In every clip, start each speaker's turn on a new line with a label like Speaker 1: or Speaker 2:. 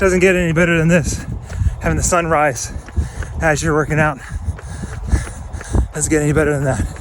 Speaker 1: Doesn't get any better than this. Having the sun rise as you're working out. Doesn't get any better than that.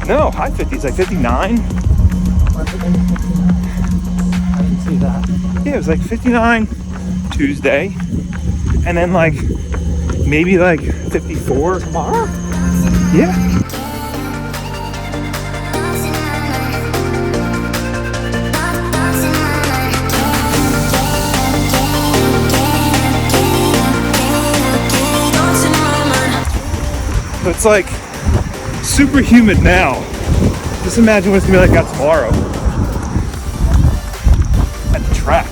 Speaker 1: No, high 50s, like 59.
Speaker 2: I didn't see that.
Speaker 1: Yeah, it was like 59 Tuesday, and then like maybe like 54
Speaker 2: Tomorrow?
Speaker 1: Yeah. So it's like super humid now. Just imagine what it's gonna be like out tomorrow at the track.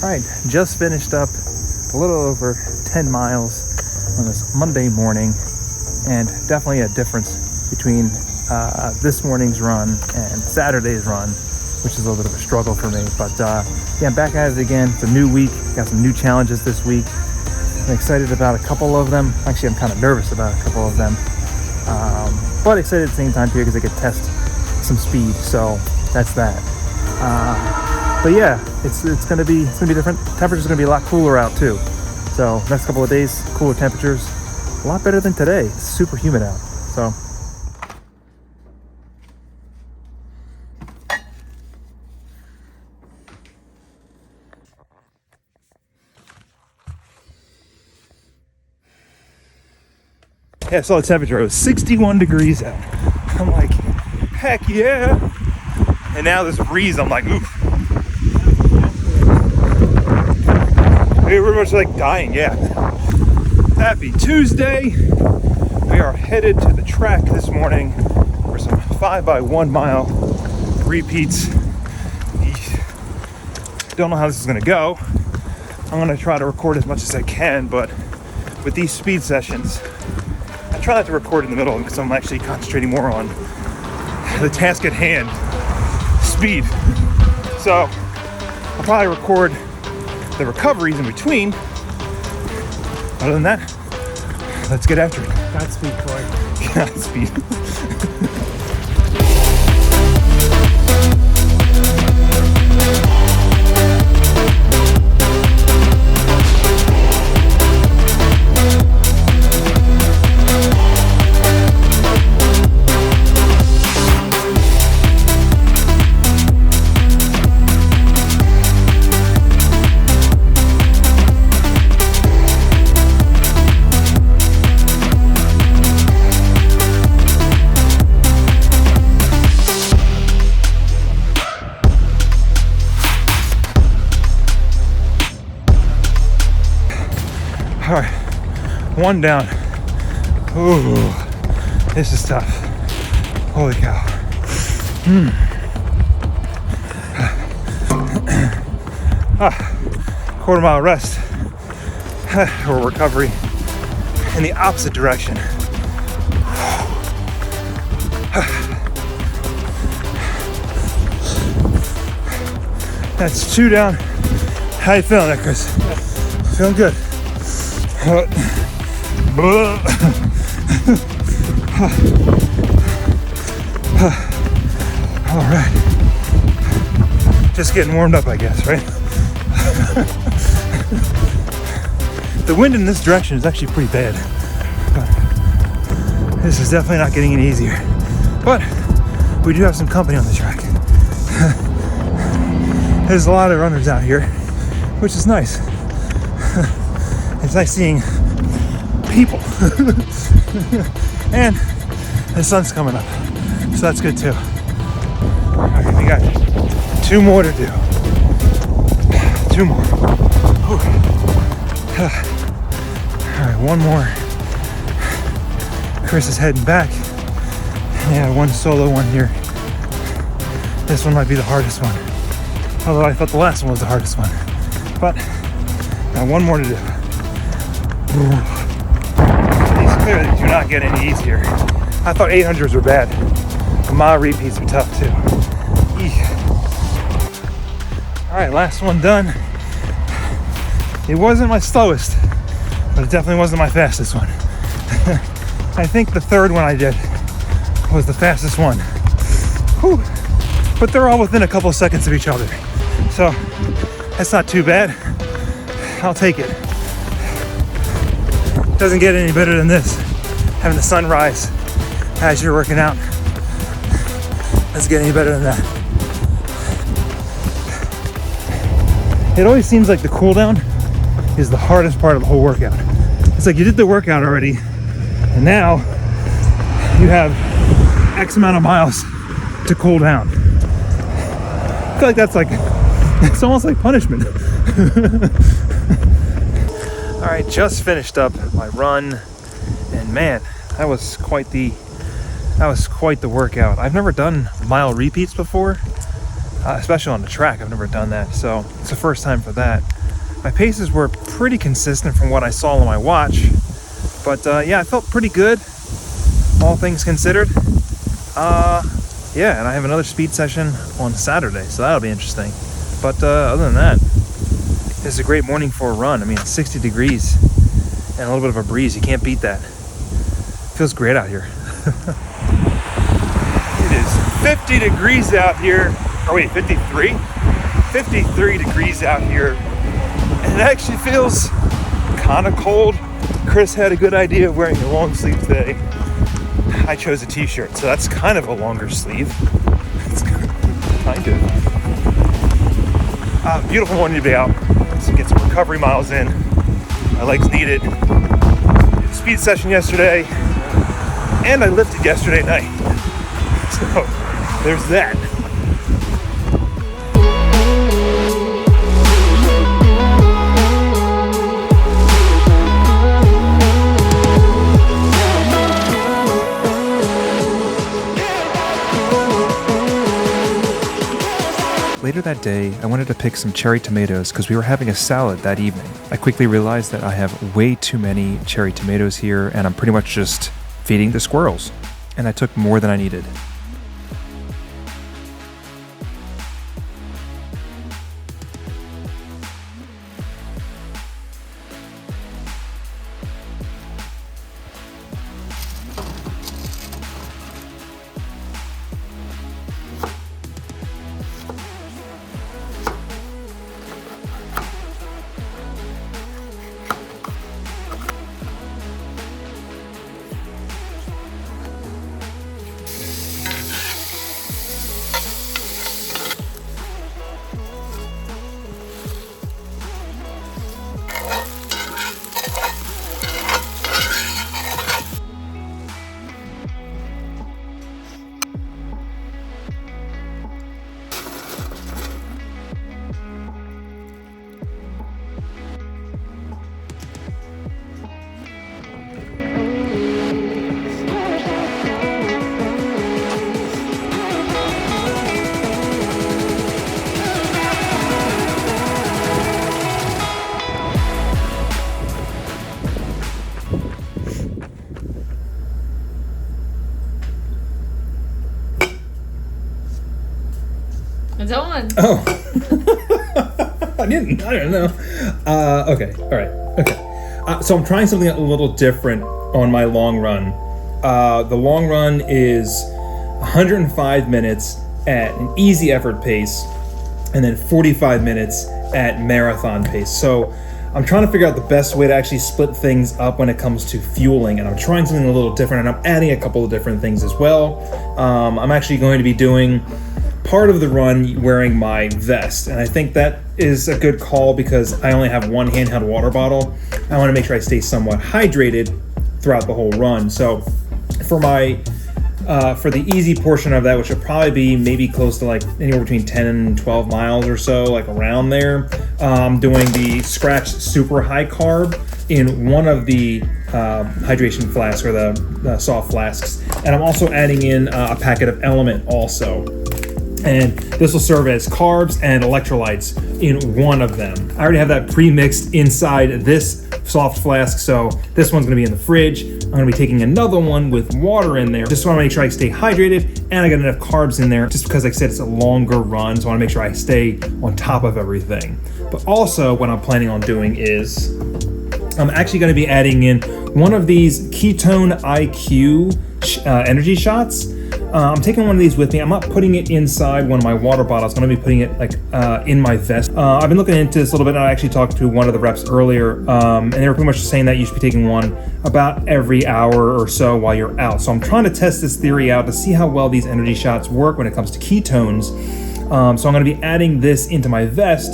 Speaker 1: Alright, just finished up a little over 10 miles on this Monday morning, and definitely a difference between this morning's run and Saturday's run, which is a little bit of a struggle for me. But yeah, I'm back at it again. It's a new week, got some new challenges this week. I'm excited about a couple of them. Actually, I'm kind of nervous about a couple of them, but excited at the same time too because I could test some speed, so that's that. But yeah, it's gonna be different. Temperature's gonna be a lot cooler out too. So next couple of days, cooler temperatures, a lot better than today. It's super humid out. So yeah, I saw the temperature. It was 61 degrees out. I'm like, heck yeah. And now this breeze, I'm like, oof. We're much like dying, yeah. Happy Tuesday. We are headed to the track this morning for some 5x1 mile repeats. Don't know how this is gonna go. I'm gonna try to record as much as I can, but with these speed sessions, I try not to record in the middle because I'm actually concentrating more on the task at hand, speed. So I'll probably record the recoveries in between. Other than that, let's get after it.
Speaker 2: Godspeed, Troy.
Speaker 1: Godspeed. All right, one down. Ooh, this is tough. Holy cow. Quarter mile rest or recovery in the opposite direction. That's 2 down. How you feeling there, Chris? Feeling good. All right. Just getting warmed up, I guess, right? The wind in this direction is actually pretty bad. But this is definitely not getting any easier. But we do have some company on the track. There's a lot of runners out here, which is nice. It's nice seeing people. And the sun's coming up, so that's good too. Okay, we got 2 more to do. 2 more. All right, 1 more. Chris is heading back. Yeah, 1 solo one here. This one might be the hardest one. Although I thought the last one was the hardest one. But now 1 more to do. These clearly do not get any easier. I thought 800s were bad. The mile repeats are tough too. Eek. All right, last one done. It wasn't my slowest, but it definitely wasn't my fastest one. I think the 3rd one I did was the fastest one. Whew. But they're all within a couple of seconds of each other. So that's not too bad. I'll take it. Doesn't get any better than this. Having the sun rise as you're working out. Doesn't get any better than that. It always seems like the cool down is the hardest part of the whole workout. It's like you did the workout already, and now you have X amount of miles to cool down. I feel like it's almost like punishment. All right, just finished up my run, and man, that was quite the workout. I've never done mile repeats before, especially on the track. I've never done that, so it's the first time for that. My paces were pretty consistent from what I saw on my watch, but yeah, I felt pretty good, all things considered. Yeah, and I have another speed session on Saturday, so that'll be interesting. But other than that, it's a great morning for a run. I mean, it's 60 degrees and a little bit of a breeze. You can't beat that. Feels great out here. It is 50 degrees out here. Oh wait, 53? 53 degrees out here. And it actually feels kind of cold. Chris had a good idea of wearing a long sleeve today. I chose a t-shirt, so that's kind of a longer sleeve. It's kind of. Beautiful morning to be out. So get some recovery miles in. My legs need it. Did a speed session yesterday, and I lifted yesterday night. So there's that. Later that day, I wanted to pick some cherry tomatoes because we were having a salad that evening. I quickly realized that I have way too many cherry tomatoes here, and I'm pretty much just feeding the squirrels. And I took more than I needed.
Speaker 3: It's on.
Speaker 1: Oh. I don't know. Okay. All right. Okay. So I'm trying something a little different on my long run. The long run is 105 minutes at an easy effort pace, and then 45 minutes at marathon pace. So I'm trying to figure out the best way to actually split things up when it comes to fueling, and I'm trying something a little different, and I'm adding a couple of different things as well. I'm actually going to be doing part of the run wearing my vest, and I think that is a good call because I only have one handheld water bottle. I want to make sure I stay somewhat hydrated throughout the whole run. So for the easy portion of that, which would probably be maybe close to like anywhere between 10 and 12 miles or so, like around there, I'm doing the Scratch Super High Carb in one of the hydration flasks, or the soft flasks, and I'm also adding in a packet of Element also. And this will serve as carbs and electrolytes in one of them. I already have that pre-mixed inside this soft flask, so this one's gonna be in the fridge. I'm gonna be taking another one with water in there. Just wanna make sure I stay hydrated and I got enough carbs in there, just because, like I said, it's a longer run, so I wanna make sure I stay on top of everything. But also, what I'm planning on doing is, I'm actually gonna be adding in one of these Keytone IQ energy shots. I'm taking one of these with me. I'm not putting it inside one of my water bottles. I'm going to be putting it like in my vest. I've been looking into this a little bit, and I actually talked to one of the reps earlier, and they were pretty much saying that you should be taking one about every hour or so while you're out. So I'm trying to test this theory out to see how well these energy shots work when it comes to ketones. So I'm going to be adding this into my vest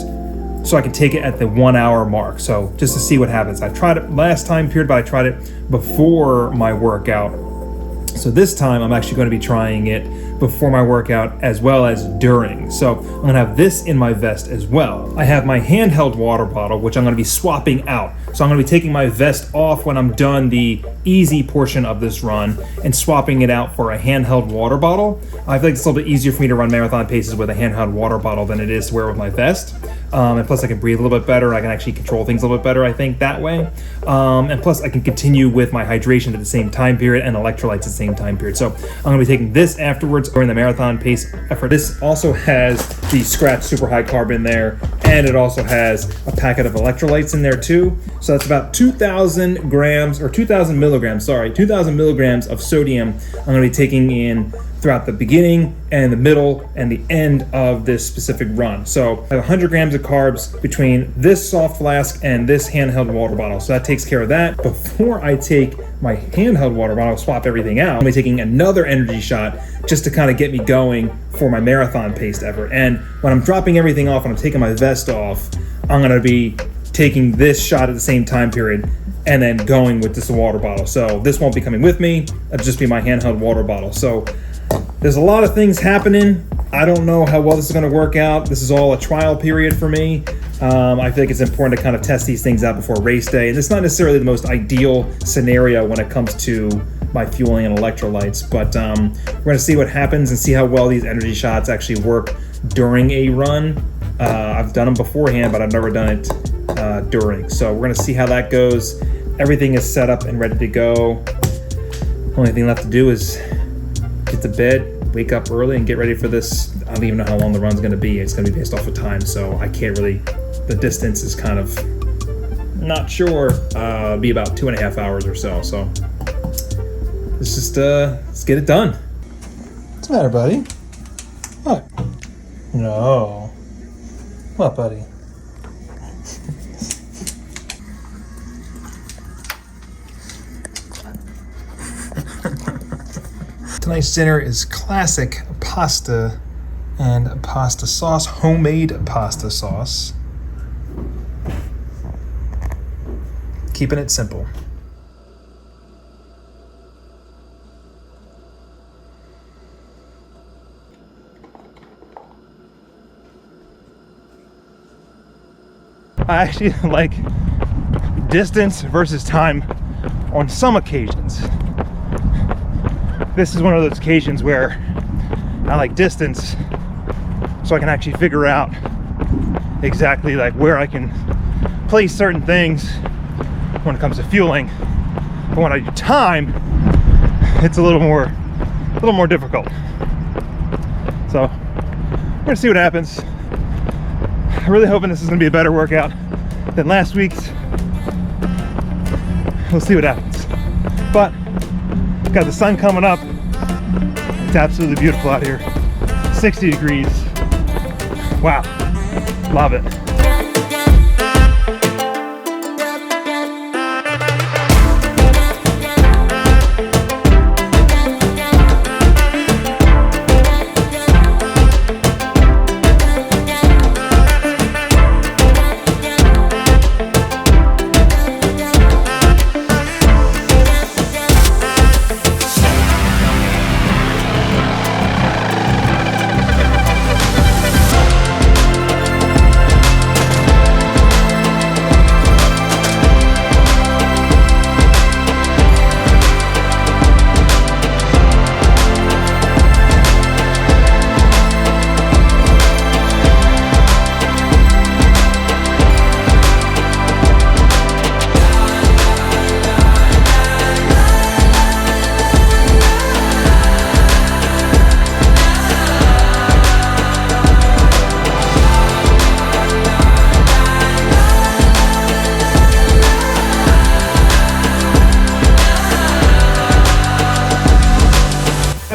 Speaker 1: so I can take it at the 1 hour mark. So just to see what happens. I tried it last time period, but I tried it before my workout. So this time I'm actually going to be trying it before my workout as well as during. So I'm going to have this in my vest as well. I have my handheld water bottle, which I'm going to be swapping out. So I'm going to be taking my vest off when I'm done the easy portion of this run and swapping it out for a handheld water bottle. I feel like it's a little bit easier for me to run marathon paces with a handheld water bottle than it is to wear with my vest. And plus I can breathe a little bit better. I can actually control things a little bit better, I think, that way. And plus I can continue with my hydration at the same time period and electrolytes at the same time period. So I'm going to be taking this afterwards during the marathon pace effort. This also has the Scratch Super High Carb in there, and it also has a packet of electrolytes in there too. So that's about 2,000 grams, or 2,000 milligrams, sorry, 2,000 milligrams of sodium I'm going to be taking in throughout the beginning and the middle and the end of this specific run. So I have 100 grams of carbs between this soft flask and this handheld water bottle. So that takes care of that. Before I take my handheld water bottle, swap everything out, I'm gonna be taking another energy shot just to kind of get me going for my marathon pace effort. And when I'm dropping everything off and I'm taking my vest off, I'm gonna be taking this shot at the same time period and then going with this water bottle. So this won't be coming with me. It'll just be my handheld water bottle. So there's a lot of things happening. I don't know how well this is going to work out. This is all a trial period for me. I feel like it's important to kind of test these things out before race day. And it's not necessarily the most ideal scenario when it comes to my fueling and electrolytes. But we're going to see what happens and see how well these energy shots actually work during a run. I've done them beforehand, but I've never done it during. So we're going to see how that goes. Everything is set up and ready to go. Only thing left to do is get to bed, wake up early, and get ready for this. I don't even know how long the run's going to be. It's going to be based off of time, so I can't really. The distance is kind of not sure. It'll be about 2.5 hours or so. So let's just let's get it done. What's the matter, buddy? What? No. What, buddy? Tonight's dinner is classic pasta and pasta sauce, homemade pasta sauce. Keeping it simple. I actually like distance versus time on some occasions. This is one of those occasions where I like distance so I can actually figure out exactly like where I can place certain things when it comes to fueling. But when I do time, it's a little more difficult. So we're gonna see what happens. I'm really hoping this is gonna be a better workout than last week's. We'll see what happens. But got the sun coming up. It's absolutely beautiful out here. 60 degrees. Wow. Love it.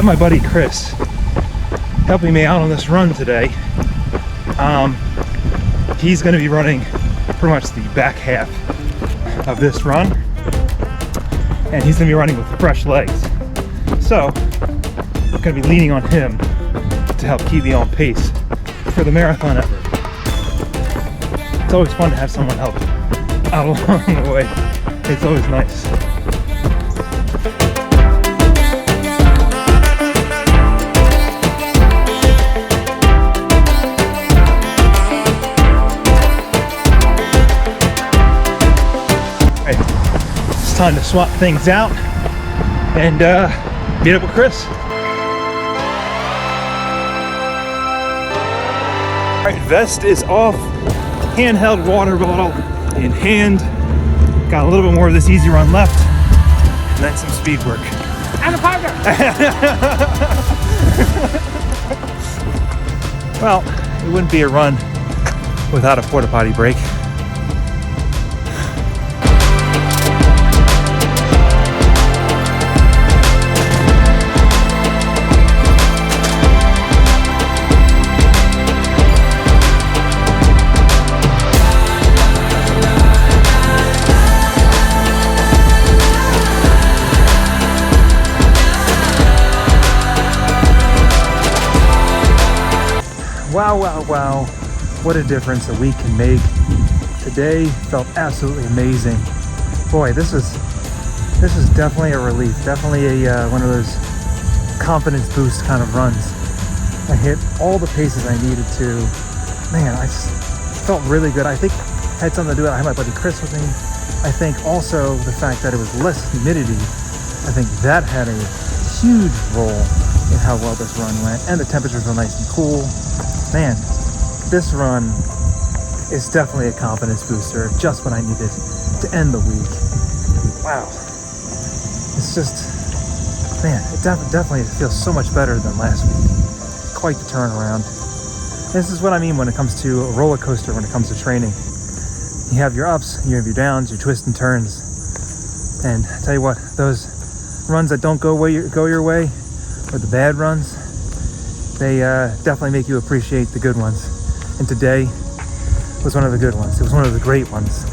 Speaker 1: have my buddy Chris helping me out on this run today. He's going to be running pretty much the back half of this run, and he's going to be running with fresh legs. So I'm going to be leaning on him to help keep me on pace for the marathon effort. It's always fun to have someone help out along the way. It's always nice. It's time to swap things out and meet up with Chris. All right, vest is off, handheld water bottle in hand. Got a little bit more of this easy run left, and then some speed work.
Speaker 2: And a partner!
Speaker 1: Well, it wouldn't be a run without a porta potty break. Wow, wow, wow. What a difference a week can make. Today felt absolutely amazing. Boy, this is definitely a relief. Definitely a one of those confidence boost kind of runs. I hit all the paces I needed to. Man, I just felt really good. I think it had something to do with it. I had my buddy Chris with me. I think also the fact that it was less humidity, I think that had a huge role in how well this run went. And the temperatures were nice and cool. Man, this run is definitely a confidence booster, just what I needed to end the week. Wow. It's just, man, it definitely feels so much better than last week. Quite the turnaround. This is what I mean when it comes to a roller coaster, when it comes to training. You have your ups, you have your downs, your twists and turns. And I tell you what, those runs that don't go your way, or the bad runs, they definitely make you appreciate the good ones. And today was one of the good ones. It was one of the great ones.